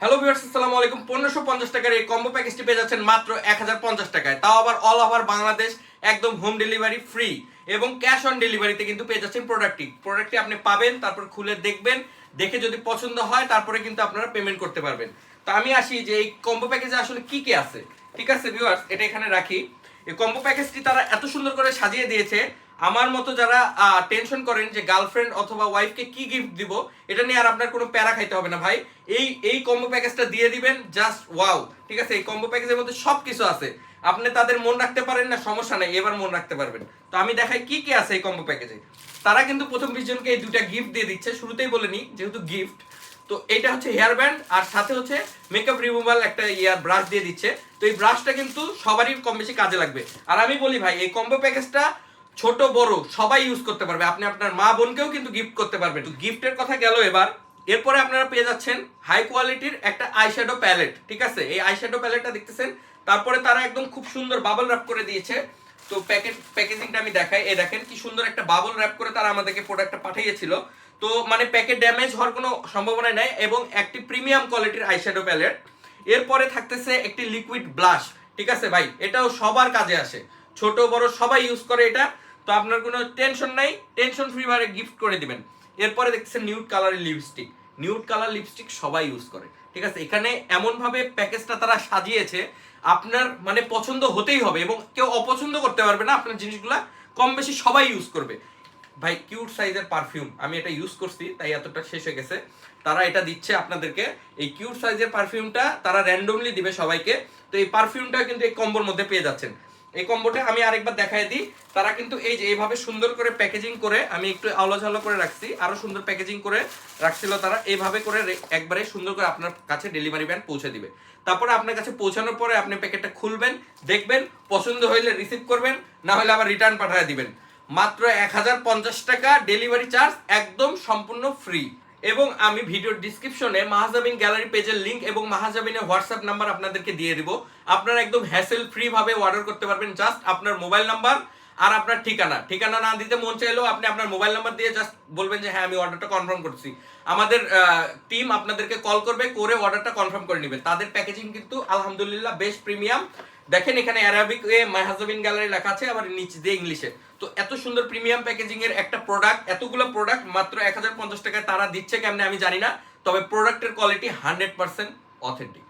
Hello viewers, আসসালামু আলাইকুম। 1550 টাকার এই কম্বো প্যাকেজটি পেয়ে যাচ্ছেন মাত্র 1050 টাকায়, তাও আবার অল ওভার বাংলাদেশ, একদম হোম ডেলিভারি ফ্রি এবং ক্যাশ অন ডেলিভারিতে কিন্তু পেয়ে যাচ্ছেন প্রোডাক্টটি আপনি পাবেন, তারপর খুলে দেখবেন, দেখে যদি পছন্দ হয় তারপরে কিন্তু আপনারা পেমেন্ট করতে পারবেন। তো আমি আসি যে এই কম্বো প্যাকেজে আসলে কি কি আছে। ঠিক আছে ভিউয়ার্স, এটা এখানে রাখি। এই কম্বো প্যাকেজটি তারা এত সুন্দর করে সাজিয়ে দিয়েছে, আমার মতো যারা টেনশন করেন যে গার্লফ্রেন্ড অথবা ওয়াইফকে কি গিফট দিব, এটা নিয়ে আর আপনার কোনো প্যারা খাইতে হবে না ভাই। এই কম্বো প্যাকেজটা দিয়ে দিবেন, জাস্ট ওয়াও। ঠিক আছে, এই কম্বো প্যাকেজের মধ্যে সব কিছু আছে। আপনি তাদের মন রাখতে পারেন না, সমস্যা নাই, এবার মন রাখতে পারবেন। তো আমি দেখাই কি কি আছে এই কম্বো প্যাকেজে। তারা কিন্তু প্রথম 20 জনকে এই দুইটা গিফট দিয়ে দিচ্ছে, শুরুতেই বলে নি যেহেতু গিফট। তো এইটা হচ্ছে হেয়ার ব্যান্ড, আর সাথে হচ্ছে মেকআপ রিমুভাল একটা ব্রাশ দিয়ে দিচ্ছে। তো এই ব্রাশটা কিন্তু সবারই কম বেশি কাজে লাগবে। আর আমি বলি ভাই, এই কম্বো প্যাকেজটা ছোট বড় সবাই ইউজ করতে পারবে, আপনি আপনার মা বোনকেও কিন্তু গিফট করতে পারবেন। তো গিফটের কথা গেল এবার, এরপরে আপনারা পেয়ে যাচ্ছেন হাই কোয়ালিটির একটা আইশ্যাডো প্যালেট। ঠিক আছে, এই আইশ্যাডো প্যালেটটা দেখতেছেন, তারপরে তারা একদম খুব সুন্দর বাবল র্যাপ করে দিয়েছে। তো প্যাকেজিংটা আমি দেখাই, এই দেখেন কি সুন্দর একটা বাবল র্যাপ করে তারা আমাদেরকে প্রোডাক্টটা পাঠিয়েছিল। তো মানে প্যাকেট ড্যামেজ হওয়ার কোনো সম্ভাবনা নেই, এবং একটি প্রিমিয়াম কোয়ালিটির আইশ্যাডো প্যালেট। এরপরে থাকতেছে একটি লিকুইড ব্লাশ। ঠিক আছে ভাই, এটাও সবার কাজে আসে, ছোট বড় সবাই ইউজ করে এটা। তো আপনার কোনো টেনশন নাই, টেনশন ফ্রি ভাবে গিফট করে দিবেন। এরপরে দেখছেন নিউড কালারের লিপস্টিক। নিউড কালার লিপস্টিক সবাই ইউজ করে। ঠিক আছে, এখানে এমন ভাবে প্যাকেজটা তারা সাজিয়েছে, আপনার মানে পছন্দ হতেই হবে এবং কেউ অপছন্দ করতে পারবে না। আপনার জিনিসগুলা কম বেশি সবাই ইউজ করবে। ভাই কিউট সাইজের পারফিউম, আমি এটা ইউজ করছি তাই এতটা শেষ হয়ে গেছে। তারা এটা দিচ্ছে আপনাদেরকে, এই কিউট সাইজের পারফিউমটা তারা র্যান্ডমলি দিবে সবাইকে। তো এই পারফিউমটা কিন্তু এই কম্বোর মধ্যে পেয়ে যাচ্ছেন। এই কম্বোটা আমি আরেকবার দেখাই দিই। তারা কিন্তু এই যে এইভাবে সুন্দর করে প্যাকেজিং করে, আমি একটু আলো করে রাখছি, আরো সুন্দর প্যাকেজিং করে রাখছিল তারা, এইভাবে করে একবারে সুন্দর করে আপনার কাছে ডেলিভারি ম্যান পৌঁছে দিবে। তারপরে আপনার কাছে পৌঁছানোর পরে আপনি প্যাকেটটা খুলবেন, দেখবেন, পছন্দ হইলে রিসিভ করবেন, না হলে আবার রিটার্ন পাঠিয়ে দিবেন। মাত্র 1050 টাকা, ডেলিভারি চার্জ একদম সম্পূর্ণ ফ্রি। এবং আমি ভিডিওর ডিসক্রিপশনে মাহাজাবিন গ্যালারি পেজের লিংক এবং মাহাজাবিনের হোয়াটসঅ্যাপ নাম্বার আপনাদেরকে দিয়ে দিব। আপনারা একদম হ্যাসেল ফ্রি ভাবে অর্ডার করতে পারবেন। জাস্ট আপনার মোবাইল নাম্বার আর আপনার ঠিকানা না দিতে মন চাইলেও আপনি আপনার মোবাইল নাম্বার দিয়ে জাস্ট বলবেন যে হ্যাঁ আমি অর্ডারটা কনফার্ম করছি। আমাদের টিম আপনাদেরকে কল করবে, করে অর্ডারটা কনফার্ম করে নেবে। তাদের প্যাকেজিং কিন্তু আলহামদুলিল্লাহ বেশ প্রিমিয়াম। দেখেন এখানে অ্যারাবিক এ মাহাজাবিন গ্যালারি লেখা আছে, আবার নিচে দিয়ে ইংলিশে। তো এত সুন্দর প্রিমিয়াম প্যাকেজিং এর একটা প্রোডাক্ট, এতগুলো প্রোডাক্ট মাত্র 1050 টাকায় তারা দিচ্ছে কেমনে আমি জানি না, তবে প্রোডাক্টের কোয়ালিটি 100% অথেন্টিক।